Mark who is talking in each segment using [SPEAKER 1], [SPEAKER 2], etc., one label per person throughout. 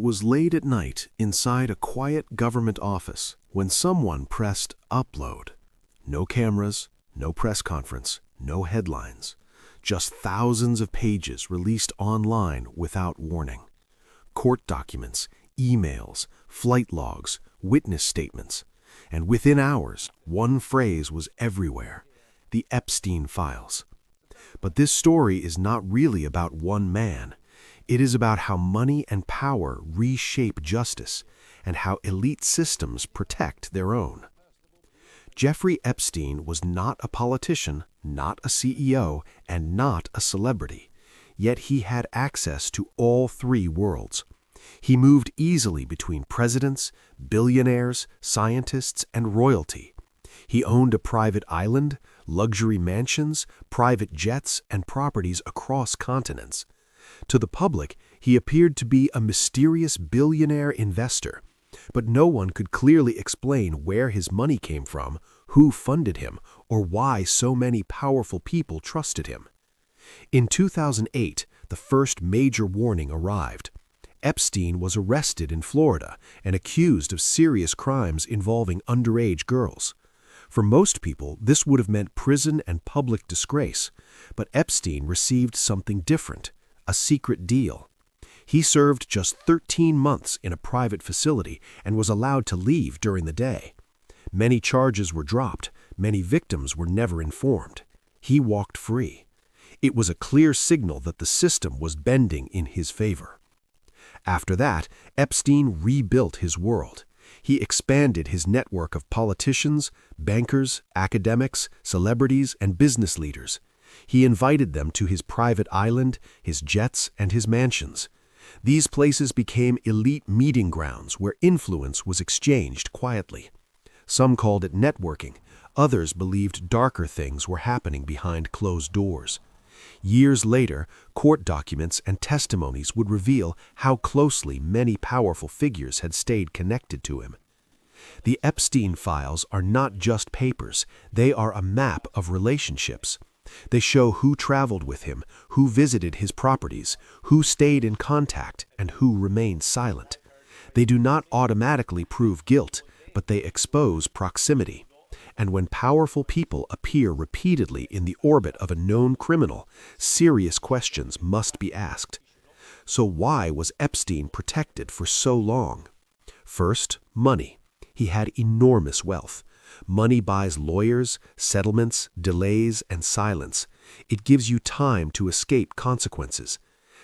[SPEAKER 1] It was late at night inside a quiet government office when someone pressed upload. No cameras, no press conference, no headlines. Just thousands of pages released online without warning. Court documents, emails, flight logs, witness statements. And within hours, one phrase was everywhere: the Epstein Files. But this story is not really about one man. It is about how money and power reshape justice and how elite systems protect their own. Jeffrey Epstein was not a politician, not a CEO, and not a celebrity. Yet he had access to all three worlds. He moved easily between presidents, billionaires, scientists, and royalty. He owned a private island, luxury mansions, private jets, and properties across continents. To the public, he appeared to be a mysterious billionaire investor, but no one could clearly explain where his money came from, who funded him, or why so many powerful people trusted him. In 2008, the first major warning arrived. Epstein was arrested in Florida and accused of serious crimes involving underage girls. For most people, this would have meant prison and public disgrace, but Epstein received something different: a secret deal. He served just 13 months in a private facility and was allowed to leave during the day. Many charges were dropped, many victims were never informed. He walked free. It was a clear signal that the system was bending in his favor. After that, Epstein rebuilt his world. He expanded his network of politicians, bankers, academics, celebrities, and business leaders. He invited them to his private island, his jets, and his mansions. These places became elite meeting grounds where influence was exchanged quietly. Some called it networking. Others believed darker things were happening behind closed doors. Years later, court documents and testimonies would reveal how closely many powerful figures had stayed connected to him. The Epstein Files are not just papers, they are a map of relationships. They show who traveled with him, who visited his properties, who stayed in contact, and who remained silent. They do not automatically prove guilt, but they expose proximity. And when powerful people appear repeatedly in the orbit of a known criminal, serious questions must be asked. So why was Epstein protected for so long? First, money. He had enormous wealth. Money buys lawyers, settlements, delays, and silence. It gives you time to escape consequences.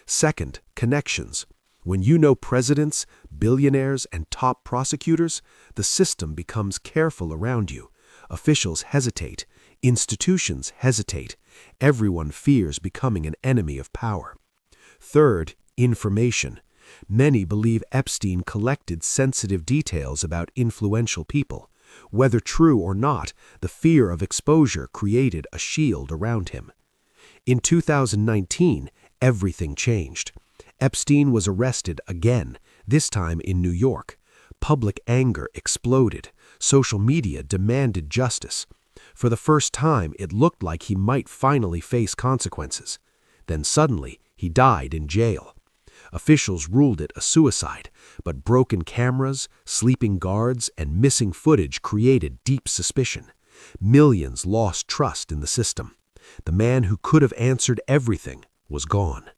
[SPEAKER 1] Second, connections. When you know presidents, billionaires, and top prosecutors, the system becomes careful around you. Officials hesitate. Institutions hesitate. Everyone fears becoming an enemy of power. Third, information. Many believe Epstein collected sensitive details about influential people. Whether true or not, the fear of exposure created a shield around him. In 2019, everything changed. Epstein was arrested again, this time in New York. Public anger exploded. Social media demanded justice. For the first time, it looked like he might finally face consequences. Then suddenly, he died in jail. Officials ruled it a suicide, but broken cameras, sleeping guards, and missing footage created deep suspicion. Millions lost trust in the system. The man who could have answered everything was gone.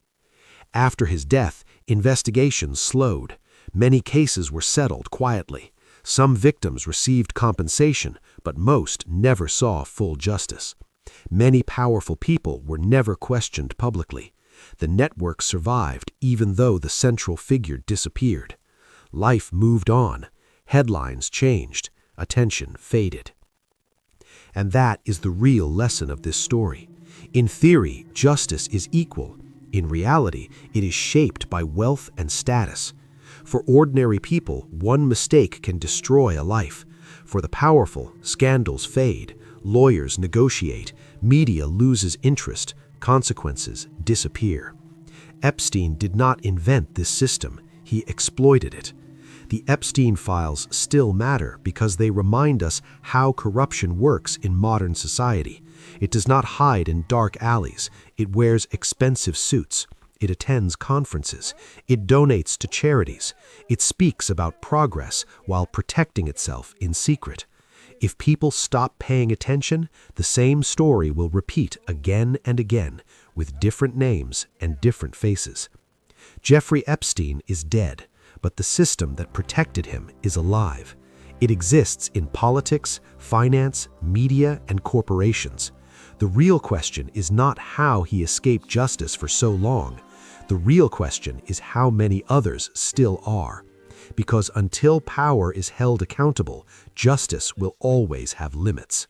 [SPEAKER 1] After his death, investigations slowed. Many cases were settled quietly. Some victims received compensation, but most never saw full justice. Many powerful people were never questioned publicly. The network survived even though the central figure disappeared. Life moved on. Headlines changed. Attention faded. And that is the real lesson of this story. In theory, justice is equal. In reality, it is shaped by wealth and status. For ordinary people, one mistake can destroy a life. For the powerful, scandals fade, lawyers negotiate, media loses interest, consequences disappear. Epstein did not invent this system, he exploited it. The Epstein Files still matter because they remind us how corruption works in modern society. It does not hide in dark alleys, it wears expensive suits. It attends conferences. It donates to charities. It speaks about progress while protecting itself in secret. If people stop paying attention, the same story will repeat again and again, with different names and different faces. Jeffrey Epstein is dead, but the system that protected him is alive. It exists in politics, finance, media, and corporations. The real question is not how he escaped justice for so long. The real question is how many others still are. Because until power is held accountable, justice will always have limits.